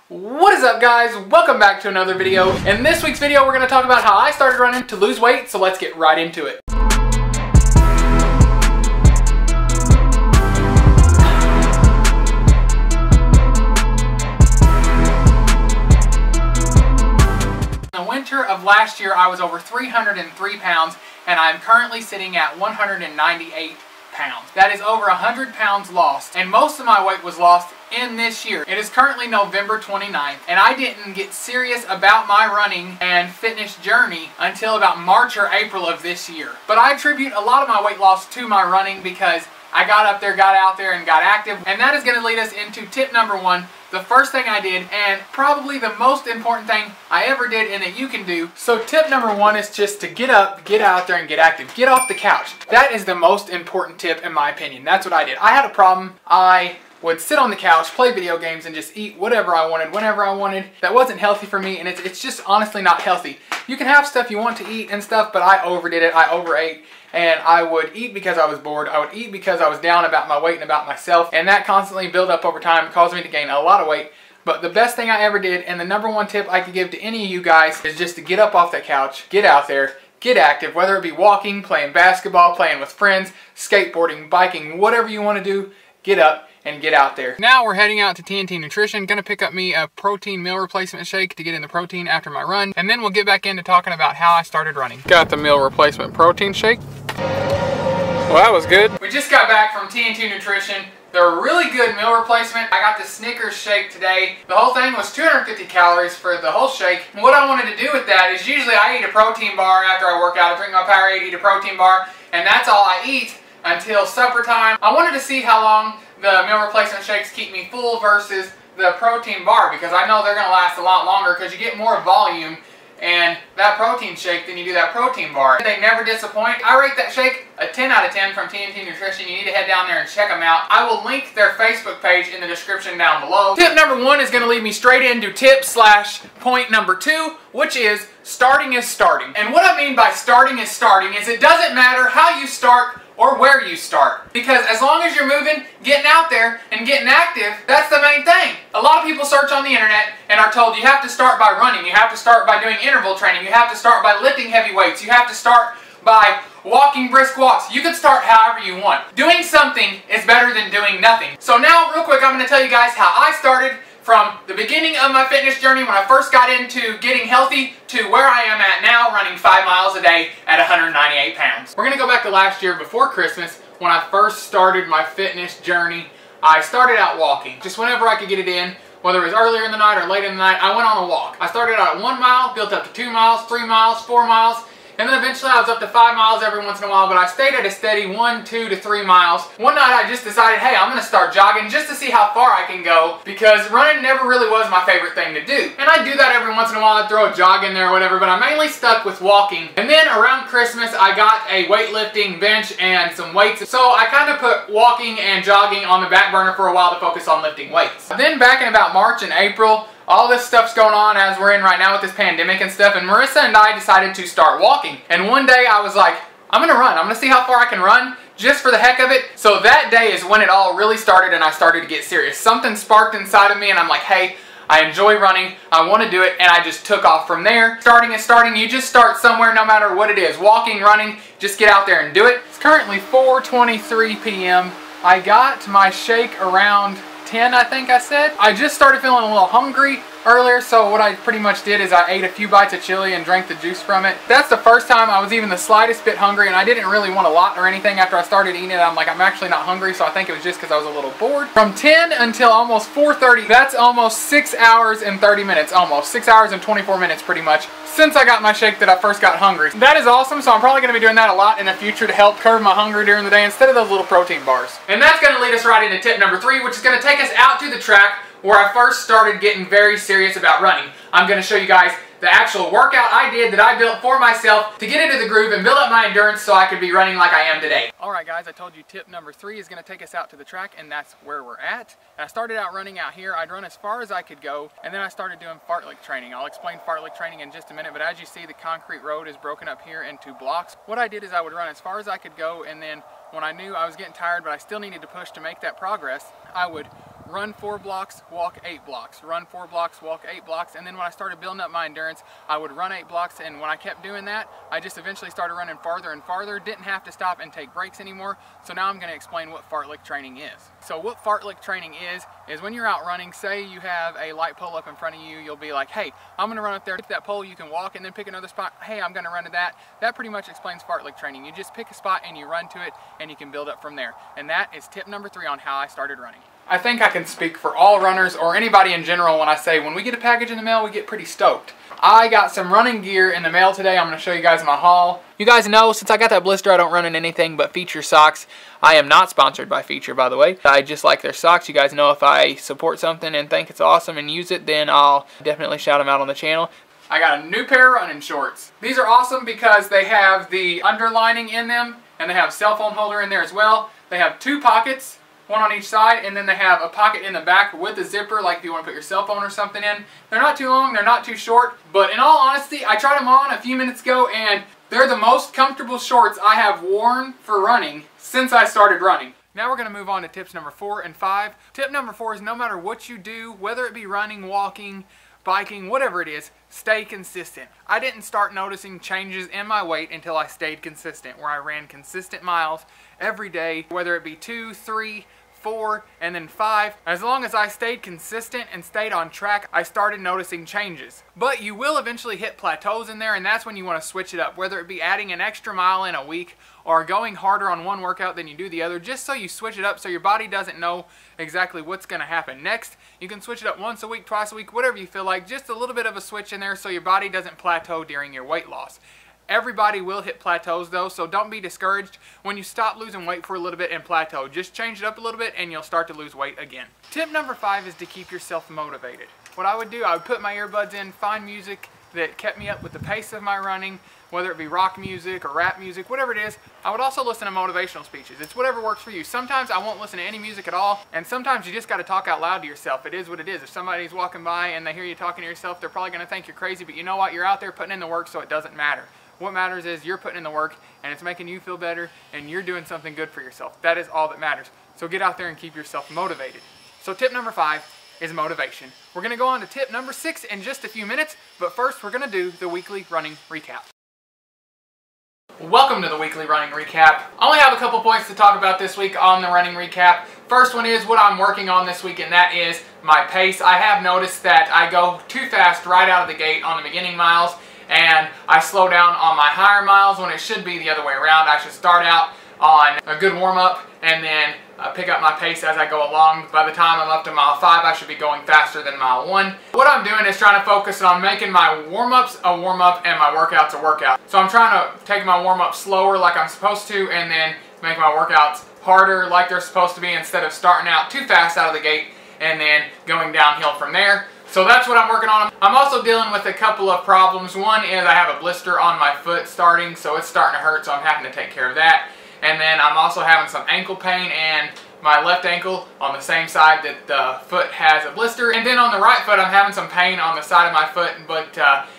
What is up, guys? Welcome back to another video. In this week's video, we're going to talk about how I started running to lose weight, so let's get right into it. In the winter of last year, I was over 303 pounds, and I'm currently sitting at 198 pounds. That is over 100 pounds lost, and most of my weight was lost in this year. It is currently November 29th, and I didn't get serious about my running and fitness journey until about March or April of this year. But I attribute a lot of my weight loss to my running because I got up there, got out there, and got active. And that is going to lead us into tip number one, the first thing I did, and probably the most important thing I ever did and that you can do. So tip number one is just to get up, get out there, and get active. Get off the couch. That is the most important tip in my opinion. That's what I did. I had a problem. I would sit on the couch, play video games, and just eat whatever I wanted, whenever I wanted. That wasn't healthy for me, and it's just honestly not healthy. You can have stuff you want to eat and stuff, but I overdid it. I overate. And I would eat because I was bored. I would eat because I was down about my weight and about myself. And that constantly built up over time, caused me to gain a lot of weight. But the best thing I ever did, and the number one tip I could give to any of you guys, is just to get up off that couch, get out there, get active, whether it be walking, playing basketball, playing with friends, skateboarding, biking, whatever you want to do, get up and get out there. Now we're heading out to TNT Nutrition. Gonna pick up me a protein meal replacement shake to get in the protein after my run. And then we'll get back into talking about how I started running. Got the meal replacement protein shake. Well, that was good. We just got back from TNT Nutrition. They're a really good meal replacement. I got the Snickers shake today. The whole thing was 250 calories for the whole shake. What I wanted to do with that is usually I eat a protein bar after I work out. I drink my Powerade, eat a protein bar, and that's all I eat until supper time. I wanted to see how long the meal replacement shakes keep me full versus the protein bar, because I know they're going to last a lot longer because you get more volume and that protein shake than you do that protein bar. They never disappoint. I rate that shake a 10 out of 10 from TNT Nutrition. You need to head down there and check them out. I will link their Facebook page in the description down below. Tip number one is going to lead me straight into tip/point number two, which is starting is starting. And what I mean by starting is starting is it doesn't matter how you start or where you start. Because as long as you're moving, getting out there, and getting active, that's the main thing. A lot of people search on the internet and are told you have to start by running, you have to start by doing interval training, you have to start by lifting heavy weights, you have to start by walking brisk walks. You can start however you want. Doing something is better than doing nothing. So now, real quick, I'm going to tell you guys how I started from the beginning of my fitness journey when I first got into getting healthy to where I am at now, running 5 miles a day at 198 pounds. We're going to go back to last year before Christmas when I first started my fitness journey. I started out walking. Just whenever I could get it in, whether it was earlier in the night or late in the night, I went on a walk. I started out at 1 mile, built up to 2 miles, 3 miles, 4 miles, and then eventually I was up to 5 miles every once in a while, but I stayed at a steady 1, 2 to 3 miles. One night I just decided, hey, I'm going to start jogging just to see how far I can go, because running never really was my favorite thing to do. And I do that every once in a while. I'd throw a jog in there or whatever, but I mainly stuck with walking. And then around Christmas I got a weightlifting bench and some weights, so I kind of put walking and jogging on the back burner for a while to focus on lifting weights. Then back in about March and April, all this stuff's going on as we're in right now with this pandemic and stuff, and Marissa and I decided to start walking. And one day I was like, I'm gonna run. I'm gonna see how far I can run just for the heck of it. So that day is when it all really started and I started to get serious. Something sparked inside of me and I'm like, hey, I enjoy running, I want to do it, and I just took off from there. Starting is starting. You just start somewhere no matter what it is. Walking, running, just get out there and do it. It's currently 4:23 p.m. I got my shake around 10, I think I said. I just started feeling a little hungry earlier, so what I pretty much did is I ate a few bites of chili and drank the juice from it. That's the first time I was even the slightest bit hungry, and I didn't really want a lot or anything. After I started eating it, I'm like, I'm actually not hungry, so I think it was just because I was a little bored. From 10 until almost 4:30, that's almost 6 hours and 30 minutes, almost 6 hours and 24 minutes pretty much, since I got my shake that I first got hungry. That is awesome, so I'm probably going to be doing that a lot in the future to help curb my hunger during the day instead of those little protein bars. And that's going to lead us right into tip number three, which is going to take us out to the track where I first started getting very serious about running. I'm going to show you guys the actual workout I did that I built for myself to get into the groove and build up my endurance so I could be running like I am today. Alright guys, I told you tip number three is going to take us out to the track, and that's where we're at. And I started out running out here. I'd run as far as I could go, and then I started doing fartlek training. I'll explain fartlek training in just a minute, but as you see, the concrete road is broken up here into blocks. What I did is I would run as far as I could go, and then when I knew I was getting tired but I still needed to push to make that progress, I would run 4 blocks, walk 8 blocks, run 4 blocks, walk 8 blocks, and then when I started building up my endurance, I would run 8 blocks, and when I kept doing that, I just eventually started running farther and farther, didn't have to stop and take breaks anymore. So now I'm going to explain what fartlek training is. So what fartlek training is when you're out running, say you have a light pole up in front of you, you'll be like, hey, I'm going to run up there, hit that pole, you can walk and then pick another spot, hey, I'm going to run to that. That pretty much explains fartlek training. You just pick a spot and you run to it, and you can build up from there. And that is tip number 3 on how I started running. I think I can speak for all runners or anybody in general when I say when we get a package in the mail, we get pretty stoked. I got some running gear in the mail today. I'm going to show you guys my haul. You guys know, since I got that blister, I don't run in anything but Feature socks. I am not sponsored by Feature, by the way. I just like their socks. You guys know if I support something and think it's awesome and use it, then I'll definitely shout them out on the channel. I got a new pair of running shorts. These are awesome because they have the underlining in them, and they have a cell phone holder in there as well. They have 2 pockets, one on each side, and then they have a pocket in the back with a zipper, like if you want to put your cell phone or something in. They're not too long, they're not too short, but in all honesty, I tried them on a few minutes ago, and they're the most comfortable shorts I have worn for running since I started running. Now we're going to move on to tips number 4 and 5. Tip number 4 is no matter what you do, whether it be running, walking, biking, whatever it is, stay consistent. I didn't start noticing changes in my weight until I stayed consistent, where I ran consistent miles every day, whether it be 2, 3, 4, and then 5. As long as I stayed consistent and stayed on track, I started noticing changes. But you will eventually hit plateaus in there, and that's when you want to switch it up, whether it be adding an extra mile in a week or going harder on one workout than you do the other, just so you switch it up so your body doesn't know exactly what's going to happen next. You can switch it up once a week, twice a week, whatever you feel like, just a little bit of a switch in there so your body doesn't plateau during your weight loss. Everybody will hit plateaus though, so don't be discouraged when you stop losing weight for a little bit and plateau. Just change it up a little bit and you'll start to lose weight again. Tip number 5 is to keep yourself motivated. What I would do, I would put my earbuds in, find music that kept me up with the pace of my running, whether it be rock music or rap music, whatever it is. I would also listen to motivational speeches. It's whatever works for you. Sometimes I won't listen to any music at all, and sometimes you just got to talk out loud to yourself. It is what it is. If somebody's walking by and they hear you talking to yourself, they're probably going to think you're crazy, but you know what? You're out there putting in the work, so it doesn't matter. What matters is you're putting in the work, and it's making you feel better, and you're doing something good for yourself. That is all that matters. So get out there and keep yourself motivated. So tip number 5 is motivation. We're going to go on to tip number 6 in just a few minutes, but first we're going to do the weekly running recap. Welcome to the weekly running recap. I only have a couple points to talk about this week on the running recap. First one is what I'm working on this week, and that is my pace. I have noticed that I go too fast right out of the gate on the beginning miles, and I slow down on my higher miles when it should be the other way around. I should start out on a good warm-up and then pick up my pace as I go along. By the time I'm up to mile 5, I should be going faster than mile 1. What I'm doing is trying to focus on making my warm-ups a warm-up and my workouts a workout. So I'm trying to take my warm-up slower like I'm supposed to, and then make my workouts harder like they're supposed to be, instead of starting out too fast out of the gate and then going downhill from there. So that's what I'm working on. I'm also dealing with a couple of problems. One is I have a blister on my foot starting, so it's starting to hurt, so I'm having to take care of that. And then I'm also having some ankle pain and my left ankle on the same side that the foot has a blister. And then on the right foot, I'm having some pain on the side of my foot, but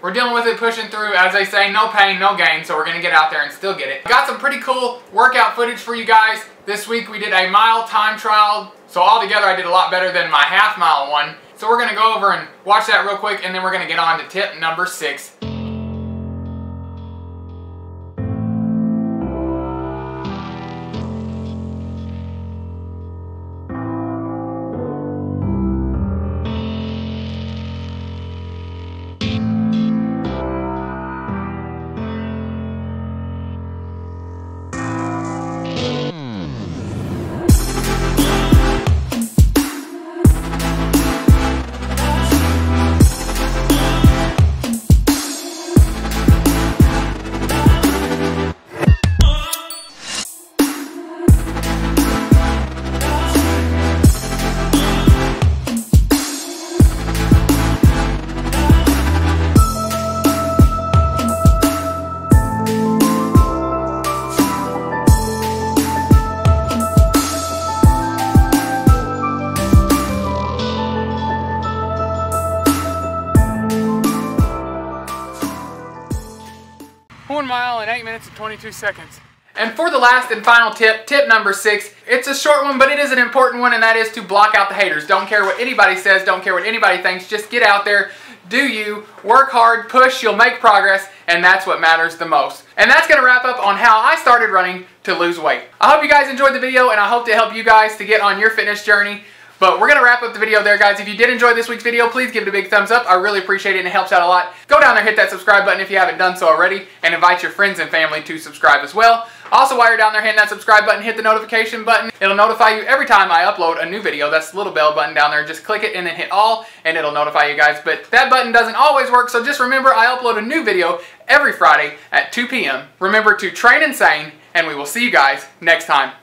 we're dealing with it, pushing through. As they say, no pain, no gain, so we're going to get out there and still get it. Got some pretty cool workout footage for you guys. This week we did a mile time trial, so altogether I did a lot better than my half-mile one. So we're going to go over and watch that real quick, and then we're going to get on to tip number 6. One mile in 8 minutes and 22 seconds. And for the last and final tip, tip number 6, it's a short one, but it is an important one, and that is to block out the haters. Don't care what anybody says, don't care what anybody thinks, just get out there, do you, work hard, push, you'll make progress, and that's what matters the most. And that's going to wrap up on how I started running to lose weight. I hope you guys enjoyed the video, and I hope to help you guys to get on your fitness journey. But we're going to wrap up the video there, guys. If you did enjoy this week's video, please give it a big thumbs up. I really appreciate it, and it helps out a lot. Go down there, hit that subscribe button if you haven't done so already, and invite your friends and family to subscribe as well. Also, while you're down there hitting that subscribe button, hit the notification button. It'll notify you every time I upload a new video. That's the little bell button down there. Just click it and then hit all, and it'll notify you guys. But that button doesn't always work, so just remember I upload a new video every Friday at 2 p.m. Remember to train insane, and we will see you guys next time.